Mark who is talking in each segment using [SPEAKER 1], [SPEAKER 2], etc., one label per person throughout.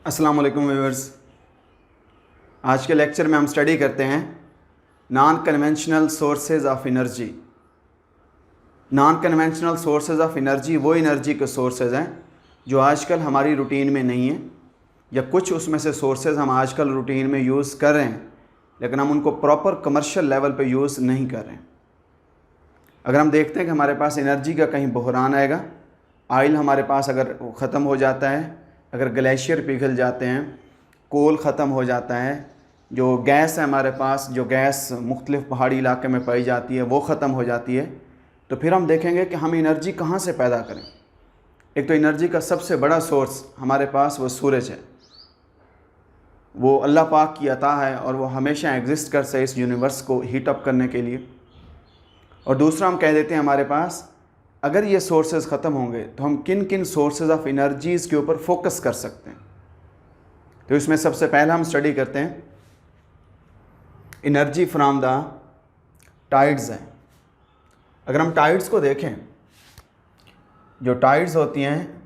[SPEAKER 1] अस्सलाम वालेकुम व्यूअर्स। आज के लेक्चर में हम स्टडी करते हैं non conventional sources of energy. Non conventional sources of energy वो एनर्जी के सोर्सेज हैं जो आजकल हमारी रूटीन में नहीं है, या कुछ उसमें से सोर्सेज हम आजकल रूटीन में यूज़ कर रहे हैं लेकिन हम उनको प्रॉपर कमर्शियल लेवल पे यूज़ नहीं कर रहे हैं। अगर हम देखते हैं कि हमारे पास एनर्जी का कहीं बहरान आएगा, ऑयल हमारे पास अगर ख़त्म हो जाता है, अगर ग्लेशियर पिघल जाते हैं, कोल ख़त्म हो जाता है, जो गैस है हमारे पास, जो गैस मुख्तलिफ़ पहाड़ी इलाके में पाई जाती है वो ख़त्म हो जाती है, तो फिर हम देखेंगे कि हम एनर्जी कहाँ से पैदा करें। एक तो एनर्जी का सबसे बड़ा सोर्स हमारे पास वो सूरज है, वो अल्लाह पाक की अता है और वो हमेशा एग्जिस्ट कर से इस यूनिवर्स को हीट अप करने के लिए। और दूसरा हम कह देते हैं हमारे पास अगर ये सोर्सेज ख़त्म होंगे तो हम किन किन सोर्सेज ऑफ एनर्जीज़ के ऊपर फोकस कर सकते हैं। तो इसमें सबसे पहला हम स्टडी करते हैं एनर्जी फ्रॉम द टाइड्स है। अगर हम टाइड्स को देखें, जो टाइड्स होती हैं,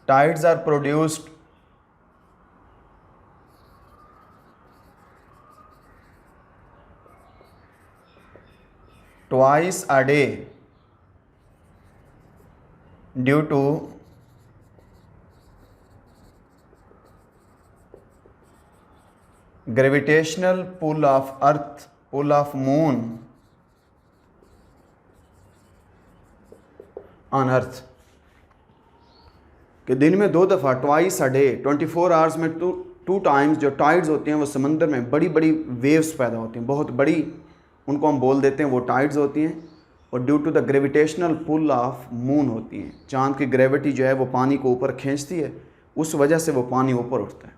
[SPEAKER 1] tides are produced twice a day due to gravitational pull of earth, pull of moon on earth। कि दिन में 2 दफ़ा ट्वाइस अ डे 24 आवर्स में टू टाइम्स जो टाइड्स होती हैं वो समंदर में बड़ी बड़ी वेव्स पैदा होती हैं, बहुत बड़ी, उनको हम बोल देते हैं वो टाइड्स होती हैं। और due to the gravitational pull of moon होती हैं, चांद की ग्रेविटी जो है वो पानी को ऊपर खींचती है, उस वजह से वो पानी ऊपर उठता है।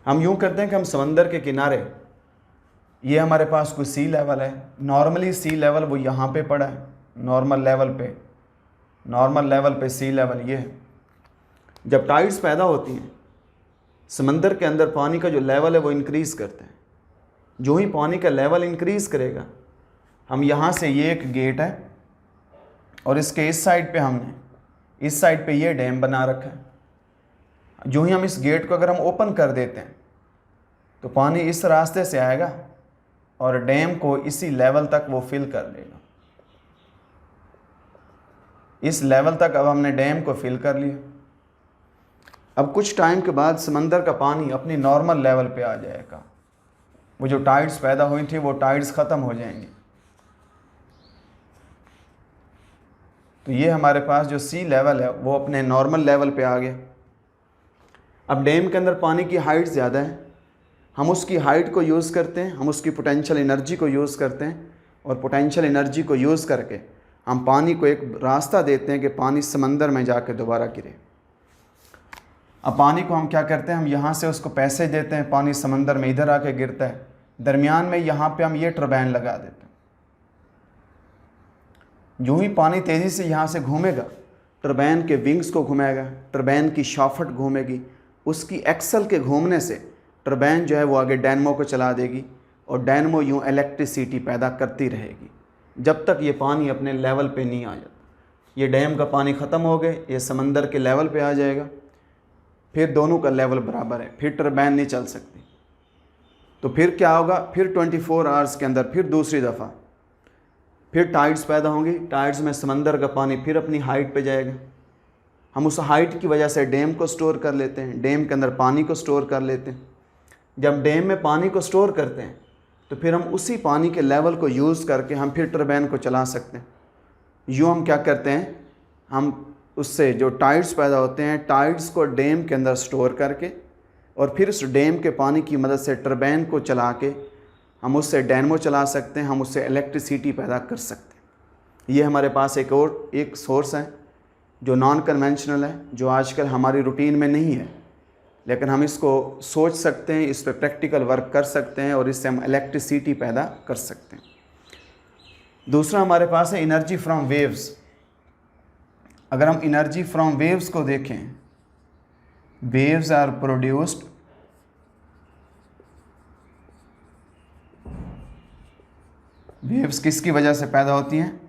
[SPEAKER 1] हम यूँ करते हैं कि हम समंदर के किनारे, ये हमारे पास कोई सी लेवल है, नॉर्मली सी लेवल वो यहाँ पे पड़ा है, नॉर्मल लेवल पे सी लेवल ये है। जब टाइड्स पैदा होती हैं समंदर के अंदर पानी का जो लेवल है वो इंक्रीज़ करते हैं। जो ही पानी का लेवल इंक्रीज़ करेगा, हम यहाँ से, ये एक गेट है और इसके इस साइड पे हमने, इस साइड पे ये डैम बना रखा है। जो ही हम इस गेट को अगर हम ओपन कर देते हैं तो पानी इस रास्ते से आएगा और डैम को इसी लेवल तक वो फिल कर लेगा। इस लेवल तक अब हमने डैम को फिल कर लिया। अब कुछ टाइम के बाद समंदर का पानी अपनी नॉर्मल लेवल पे आ जाएगा। वो जो टाइड्स पैदा हुई थी वो टाइड्स ख़त्म हो जाएंगी। तो ये हमारे पास जो सी लेवल है वो अपने नॉर्मल लेवल पे आ गया। अब डैम के अंदर पानी की हाइट ज़्यादा है, हम उसकी हाइट को यूज़ करते हैं, हम उसकी पोटेंशियल एनर्जी को यूज़ करते हैं और पोटेंशियल एनर्जी को यूज़ करके हम पानी को एक रास्ता देते हैं कि पानी समंदर में जाके दोबारा गिरे। अब पानी को हम क्या करते हैं, हम यहाँ से उसको पैसे देते हैं, पानी समंदर में इधर आके गिरता है। दरमियान में यहाँ पे हम ये टरबाइन लगा देते हैं। जो ही पानी तेज़ी से यहाँ से घूमेगा, टरबाइन के विंग्स को घुमाएगा, टरबाइन की शाफ्ट घूमेगी, उसकी एक्सल के घूमने से टरबाइन जो है वो आगे डायनमो को चला देगी और डायनमो यूँ इलेक्ट्रिसिटी पैदा करती रहेगी जब तक ये पानी अपने लेवल पे नहीं आ जाता। ये डैम का पानी ख़त्म हो गए, ये समंदर के लेवल पे आ जाएगा, फिर दोनों का लेवल बराबर है, फिर टरबाइन नहीं चल सकती। तो फिर क्या होगा, फिर 24 आवर्स के अंदर फिर दूसरी दफ़ा फिर टाइड्स पैदा होंगी। टाइड्स में समंदर का पानी फिर अपनी हाइट पे जाएगा। हम उस हाइट की वजह से डैम को स्टोर कर लेते हैं, डैम के अंदर पानी को स्टोर कर लेते हैं। जब डैम में पानी को स्टोर करते हैं तो फिर हम उसी पानी के लेवल को यूज़ करके हम फिर टरबाइन को चला सकते हैं। यूँ हम क्या करते हैं, हम उससे जो टाइड्स पैदा होते हैं, टाइड्स को डैम के अंदर स्टोर करके और फिर उस डैम के पानी की मदद से टरबाइन को चला के हम उससे डायनमो चला सकते हैं, हम उससे इलेक्ट्रिसिटी पैदा कर सकते हैं। ये हमारे पास एक सोर्स है जो नॉन कन्वेंशनल है, जो आजकल हमारी रूटीन में नहीं है, लेकिन हम इसको सोच सकते हैं, इस पर प्रैक्टिकल वर्क कर सकते हैं और इससे हम इलेक्ट्रिसिटी पैदा कर सकते हैं। दूसरा हमारे पास है एनर्जी फ्रॉम वेव्स। अगर हम एनर्जी फ्रॉम वेव्स को देखें, वेव्स आर प्रोड्यूस्ड वेव्स किसकी वजह से पैदा होती हैं,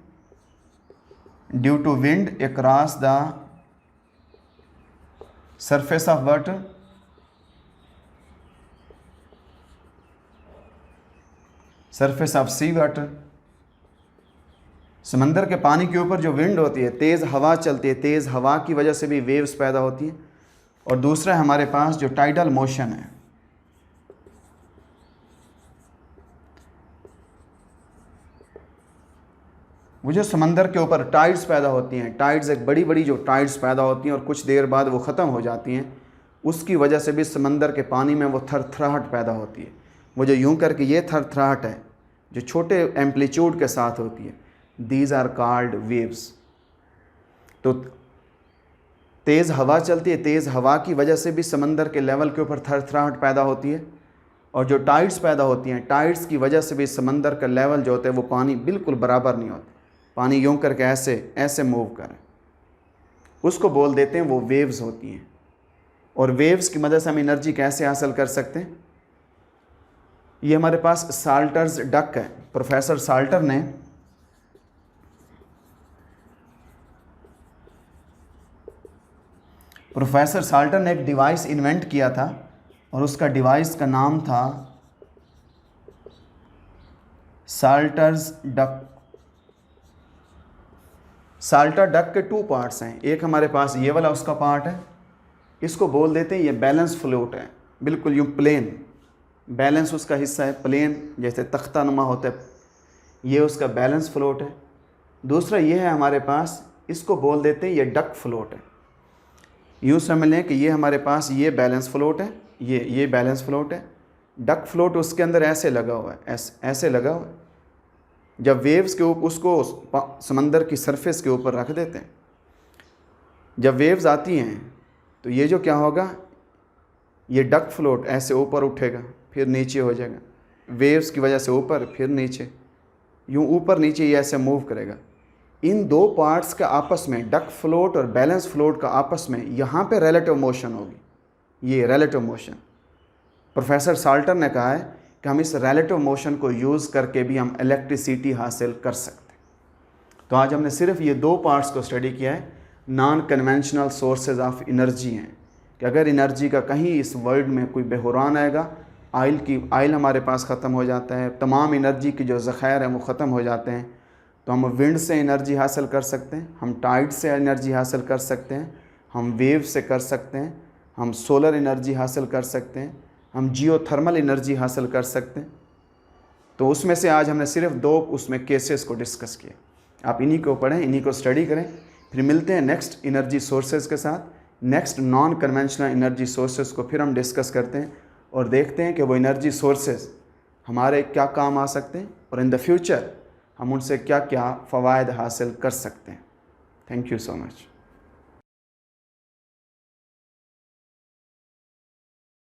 [SPEAKER 1] due to wind across the surface of water, surface of sea water. समंदर के पानी के ऊपर जो विंड होती है, तेज़ हवा चलती है, तेज़ हवा की वजह से भी वेव्स पैदा होती हैं। और दूसरा हमारे पास जो टाइडल मोशन है, वो जो समंदर के ऊपर टाइड्स पैदा होती हैं, टाइड्स एक बड़ी बड़ी जो टाइड्स पैदा होती हैं और कुछ देर बाद वो ख़त्म हो जाती हैं, उसकी वजह से भी समंदर के पानी में वो थरथराहट पैदा होती है। वो जो यूं करके ये थरथराहट है जो छोटे एम्पलीट्यूड के साथ होती है, दीज आर कॉल्ड वेव्स। तो तेज़ हवा चलती है, तेज़ हवा की वजह से भी समंदर के लेवल के ऊपर थरथराहट पैदा होती है। और जो टाइड्स पैदा होती हैं, टाइड्स की वजह से भी समंदर का लेवल जो होता है वो पानी बिल्कुल बराबर नहीं होता, पानी यूं करके ऐसे ऐसे मूव करे, उसको बोल देते हैं वो वेव्स होती हैं। और वेव्स की मदद से हम एनर्जी कैसे हासिल कर सकते हैं? ये हमारे पास साल्टर्स डक है। प्रोफेसर साल्टर ने एक डिवाइस इन्वेंट किया था और उसका डिवाइस का नाम था साल्टर्स डक। साल्टर डक के 2 पार्ट्स हैं। एक हमारे पास ये वाला उसका पार्ट है, इसको बोल देते हैं ये बैलेंस फ्लोट है, बिल्कुल यूँ प्लेन, बैलेंस उसका हिस्सा है, प्लेन जैसे तख्ता नुमा होता है, ये उसका बैलेंस फ्लोट है। दूसरा ये है हमारे पास, इसको बोल देते हैं ये डक फ्लोट है। यूँ समझ लें कि ये हमारे पास ये बैलेंस फ्लोट है, ये बैलेंस फ्लोट है। डक फ्लोट उसके अंदर ऐसे लगा हुआ है, ऐसे लगा हुआ है। जब वेव्स के ऊपर उसको समंदर की सरफेस के ऊपर रख देते हैं, जब वेव्स आती हैं तो ये जो क्या होगा, ये डक फ्लोट ऐसे ऊपर उठेगा फिर नीचे हो जाएगा, वेव्स की वजह से ऊपर फिर नीचे, यूँ ऊपर नीचे ये ऐसे मूव करेगा। इन 2 पार्ट्स का आपस में, डक फ्लोट और बैलेंस फ्लोट का आपस में यहाँ पे रिलेटिव मोशन होगी, ये रिलेटिव मोशन। प्रोफेसर साल्टर ने कहा है कि हम इस रिलेटिव मोशन को यूज़ करके भी हम इलेक्ट्रिसिटी हासिल कर सकते हैं। तो आज हमने सिर्फ ये 2 पार्ट्स को स्टडी किया है। Non conventional sources of energy हैं कि अगर एनर्जी का कहीं इस वर्ल्ड में कोई बहरान आएगा, आयल हमारे पास ख़त्म हो जाता है, तमाम एनर्जी की जो ज़ख़ायर हैं वो ख़त्म हो जाते हैं, तो हम विंड से एनर्जी हासिल कर सकते हैं, हम टाइड से एनर्जी हासिल कर सकते हैं, हम वेव से कर सकते हैं, हम सोलर एनर्जी हासिल कर सकते हैं, हम जियोथर्मल एनर्जी हासिल कर सकते हैं। तो उसमें से आज हमने सिर्फ 2 उसमें केसेस को डिस्कस किए। आप इन्हीं को पढ़ें, इन्हीं को स्टडी करें। फिर मिलते हैं नेक्स्ट एनर्जी सोर्सेज के साथ, next non conventional energy sources को फिर हम डिस्कस करते हैं और देखते हैं कि वो एनर्जी सोर्सेज हमारे क्या काम आ सकते हैं और इन द फ्यूचर हम उनसे क्या क्या फ़वायद हासिल कर सकते हैं। Thank you so much.